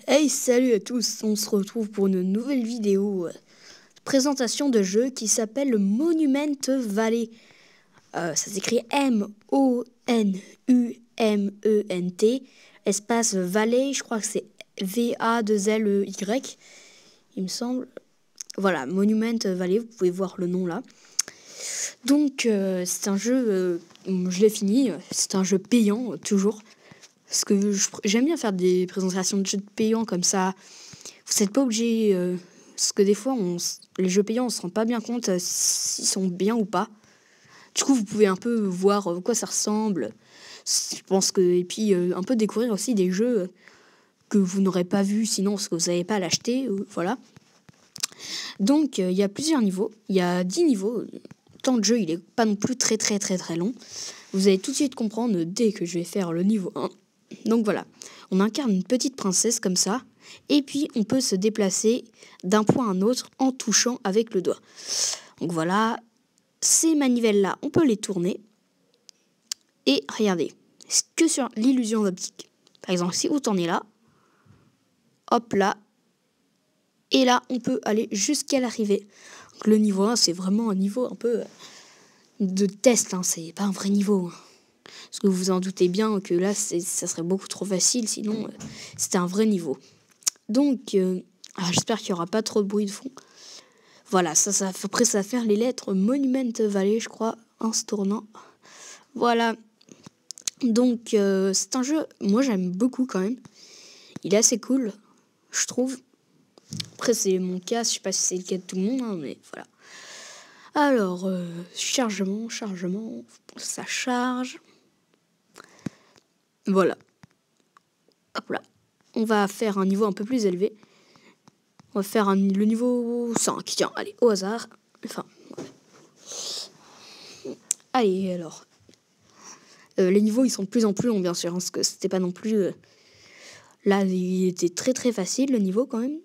Hey, salut à tous, on se retrouve pour une nouvelle vidéo présentation de jeu qui s'appelle Monument Valley. Ça s'écrit M-O-N-U-M-E-N-T, espace Valley, je crois que c'est V-A-2-L-E-Y, il me semble. Voilà, Monument Valley, vous pouvez voir le nom là. Donc, c'est un jeu, je l'ai fini, c'est un jeu payant, toujours. Parce que j'aime bien faire des présentations de jeux payants comme ça. Vous n'êtes pas obligé. Parce que des fois, les jeux payants, on se rend pas bien compte s'ils sont bien ou pas. Du coup, vous pouvez un peu voir à quoi ça ressemble. Je pense que. Et puis, un peu découvrir aussi des jeux que vous n'aurez pas vus sinon, parce que vous n'avez pas à l'acheter. Voilà. Donc, il y a plusieurs niveaux. Il y a 10 niveaux. Le temps de jeu, il est pas non plus très long. Vous allez tout de suite comprendre dès que je vais faire le niveau 1. Donc voilà, on incarne une petite princesse comme ça, et puis on peut se déplacer d'un point à un autre en touchant avec le doigt. Donc voilà, ces manivelles-là, on peut les tourner, et regardez, c'est que sur l'illusion d'optique. Par exemple, si vous tournez là, hop là, et là, on peut aller jusqu'à l'arrivée. Donc le niveau 1, c'est vraiment un niveau un peu de test, hein, c'est pas un vrai niveau. Parce que vous vous en doutez bien que là, ça serait beaucoup trop facile, sinon c'était un vrai niveau. Donc, j'espère qu'il n'y aura pas trop de bruit de fond. Voilà, après ça va faire les lettres Monument Valley, je crois, en se tournant. Voilà. Donc, c'est un jeu, moi j'aime beaucoup quand même. Il est assez cool, je trouve. Après, c'est mon cas, je sais pas si c'est le cas de tout le monde, hein, mais voilà. Alors, chargement, ça charge. Voilà. Hop là. On va faire un niveau un peu plus élevé. On va faire le niveau 5. Tiens, allez, au hasard. Enfin, voilà. Allez, alors. Les niveaux, ils sont de plus en plus longs, bien sûr. Hein, parce que c'était pas non plus... Là, il était très facile, le niveau, quand même.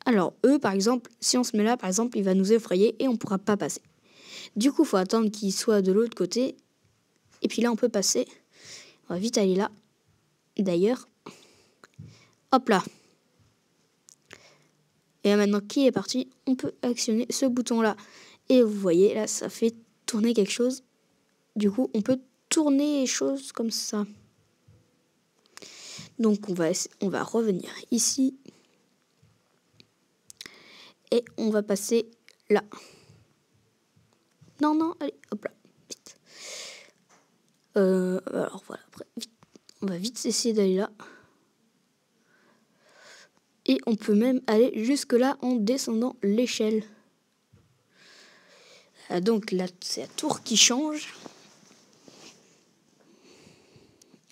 Alors, eux, par exemple, si on se met là, par exemple, il va nous effrayer et on pourra pas passer. Du coup, il faut attendre qu'il soit de l'autre côté. Et puis là, on peut passer. On va vite aller là. D'ailleurs. Hop là. Et là, maintenant qu'il est parti, on peut actionner ce bouton-là. Et vous voyez, là, ça fait tourner quelque chose. Du coup, on peut tourner les choses comme ça. Donc, on va revenir ici. Et on va passer là. Non, allez, hop là, vite. Alors, voilà, après, vite. On va vite essayer d'aller là. Et on peut même aller jusque là en descendant l'échelle. Donc là, c'est la tour qui change.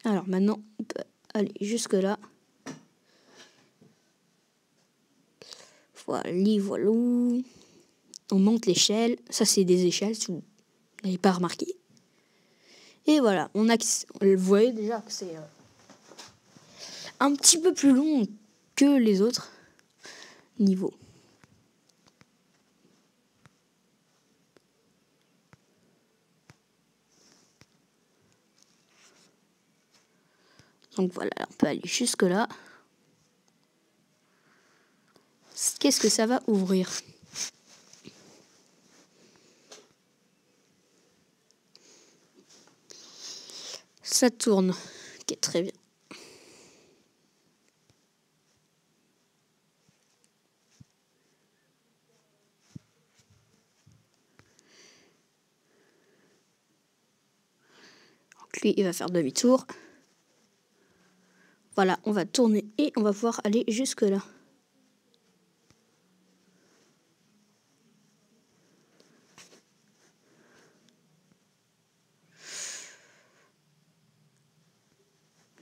Alors maintenant, on peut aller jusque là. Voilà. On monte l'échelle. Ça, c'est des échelles, si vous n'avez pas remarqué. Et voilà, vous voyez déjà que c'est un petit peu plus long que les autres niveaux. Donc voilà, on peut aller jusque là. Qu'est-ce que ça va ouvrir? Ça tourne. Ok, très bien. Donc lui, il va faire demi-tour. Voilà, on va tourner et on va pouvoir aller jusque là.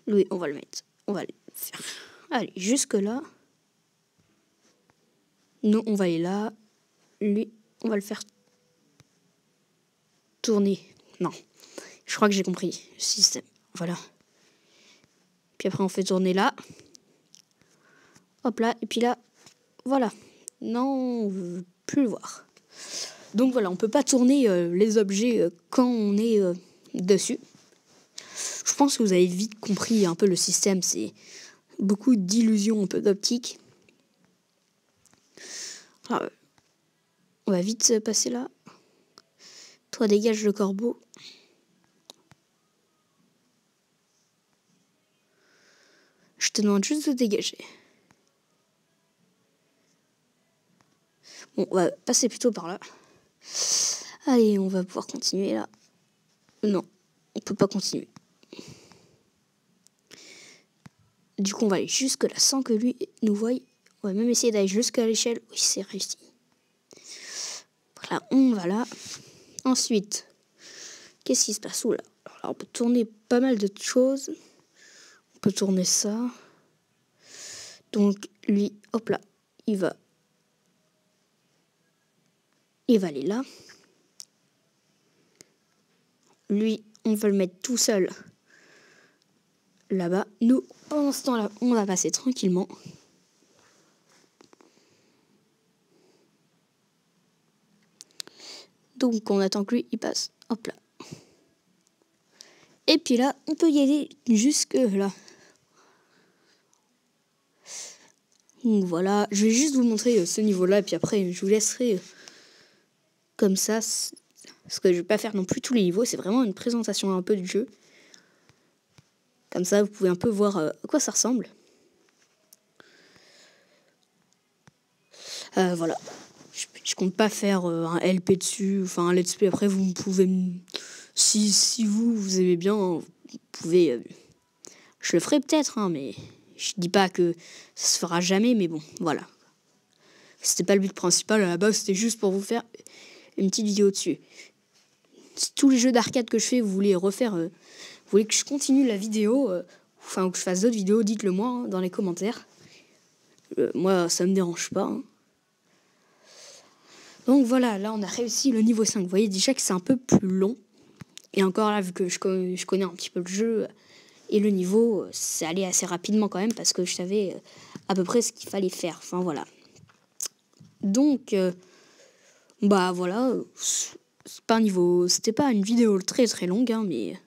Lui, on va le mettre. On va le faire. Allez, jusque là. Nous, on va aller là. Lui, on va le faire tourner. Non, je crois que j'ai compris le système. Voilà. Puis après, on fait tourner là. Hop là. Et puis là, voilà. Non, on ne veut plus le voir. Donc voilà, on peut pas tourner les objets quand on est dessus. Je pense que vous avez vite compris un peu le système. beaucoup d'illusions un peu d'optique. Alors, on va vite se passer là. Toi, dégage le corbeau. Je te demande juste de dégager. Bon, on va passer plutôt par là. Allez, on va pouvoir continuer là. Non, on peut pas continuer. Du coup, on va aller jusque là sans que lui nous voie. On va même essayer d'aller jusqu'à l'échelle. Oui, c'est réussi. Voilà, on va là. Ensuite, qu'est-ce qui se passe? Oula. Alors, on peut tourner pas mal de choses. On peut tourner ça. Donc, lui, hop là, il va aller là. Lui, on va le mettre tout seul là-bas. Nous, pendant ce temps-là, on va passer tranquillement. Donc, on attend que lui, il passe. Hop là. Et puis là, on peut y aller jusque là. Donc voilà, je vais juste vous montrer ce niveau-là. Et puis après, je vous laisserai comme ça. Parce que je vais pas faire non plus tous les niveaux. C'est vraiment une présentation un peu du jeu. Comme ça, vous pouvez un peu voir à quoi ça ressemble. Voilà. Je compte pas faire un LP dessus, enfin un let's play. Après, vous pouvez, si vous aimez bien, vous pouvez. Je le ferai peut-être, hein, mais je dis pas que ça se fera jamais. Mais bon, voilà. C'était pas le but principal à la base. C'était juste pour vous faire une petite vidéo dessus. Si tous les jeux d'arcade que je fais, vous voulez refaire, vous voulez que je continue la vidéo, enfin que je fasse d'autres vidéos, dites-le moi hein, dans les commentaires. Moi, ça me dérange pas. Hein. Donc voilà, là on a réussi le niveau 5. Vous voyez déjà que c'est un peu plus long. Et encore là, vu que je connais un petit peu le jeu et le niveau, c'est allé assez rapidement quand même parce que je savais à peu près ce qu'il fallait faire. Enfin voilà. Donc, bah voilà, c'était pas une vidéo très très longue, hein, mais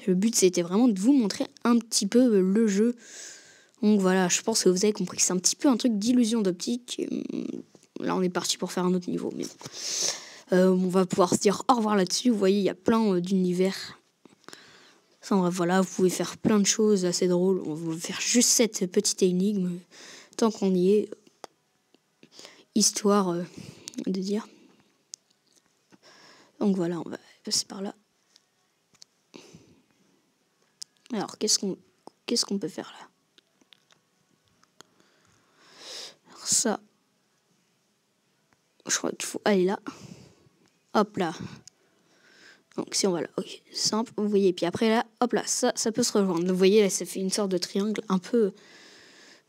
le but c'était vraiment de vous montrer un petit peu le jeu. Donc voilà, je pense que vous avez compris que c'est un petit peu un truc d'illusion d'optique. Là, on est parti pour faire un autre niveau, mais bon. On va pouvoir se dire au revoir là-dessus. Vous voyez, il y a plein d'univers. Enfin, voilà, vous pouvez faire plein de choses assez drôles. On va faire juste cette petite énigme, tant qu'on y est, histoire de dire. Donc voilà, on va passer par là. Alors, qu'est-ce qu'on peut faire là? Alors ça... Je crois qu'il faut aller là. Hop là. Donc si on va là, ok, simple, vous voyez. Puis après là, hop là, ça peut se rejoindre. Vous voyez, là, ça fait une sorte de triangle un peu...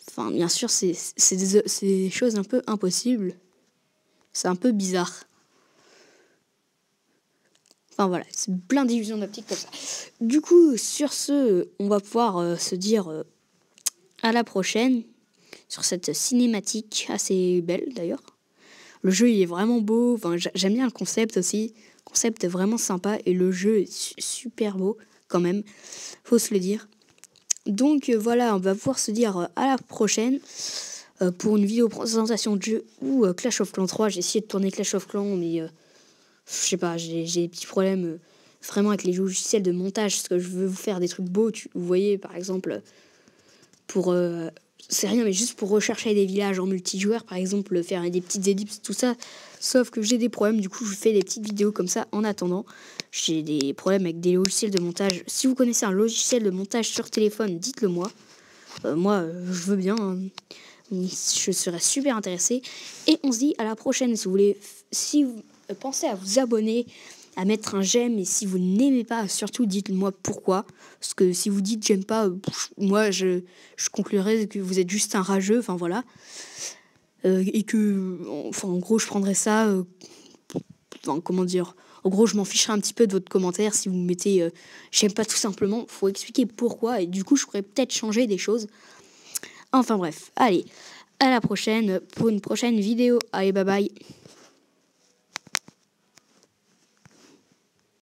Enfin, bien sûr, c'est des choses un peu impossibles. C'est un peu bizarre. Enfin voilà, c'est plein d'illusions d'optique comme ça. Du coup, sur ce, on va pouvoir se dire à la prochaine. Sur cette cinématique assez belle d'ailleurs. Le jeu il est vraiment beau, enfin, j'aime bien le concept aussi. Le concept est vraiment sympa et le jeu est super beau quand même, faut se le dire. Donc voilà, on va pouvoir se dire à la prochaine pour une vidéo présentation de jeu ou Clash of Clans 3. J'ai essayé de tourner Clash of Clans mais je sais pas, j'ai des petits problèmes vraiment avec les logiciels de montage parce que je veux vous faire des trucs beaux. Vous voyez par exemple pour... c'est rien, mais juste pour rechercher des villages en multijoueur, par exemple, faire des petites ellipses, tout ça. Sauf que j'ai des problèmes, du coup, je fais des petites vidéos comme ça en attendant. J'ai des problèmes avec des logiciels de montage. Si vous connaissez un logiciel de montage sur téléphone, dites-le moi. Moi, je veux bien. Hein. Je serais super intéressé. Et on se dit à la prochaine. Si vous pensez à vous abonner, à mettre un j'aime, et si vous n'aimez pas, surtout dites-moi pourquoi. Parce que si vous dites j'aime pas, moi je conclurai que vous êtes juste un rageux, enfin voilà. Et que, enfin en gros je prendrais ça, enfin comment dire, en gros je m'en ficherais un petit peu de votre commentaire si vous mettez j'aime pas tout simplement, faut expliquer pourquoi, et du coup je pourrais peut-être changer des choses. Enfin bref, allez, à la prochaine pour une prochaine vidéo, allez bye bye.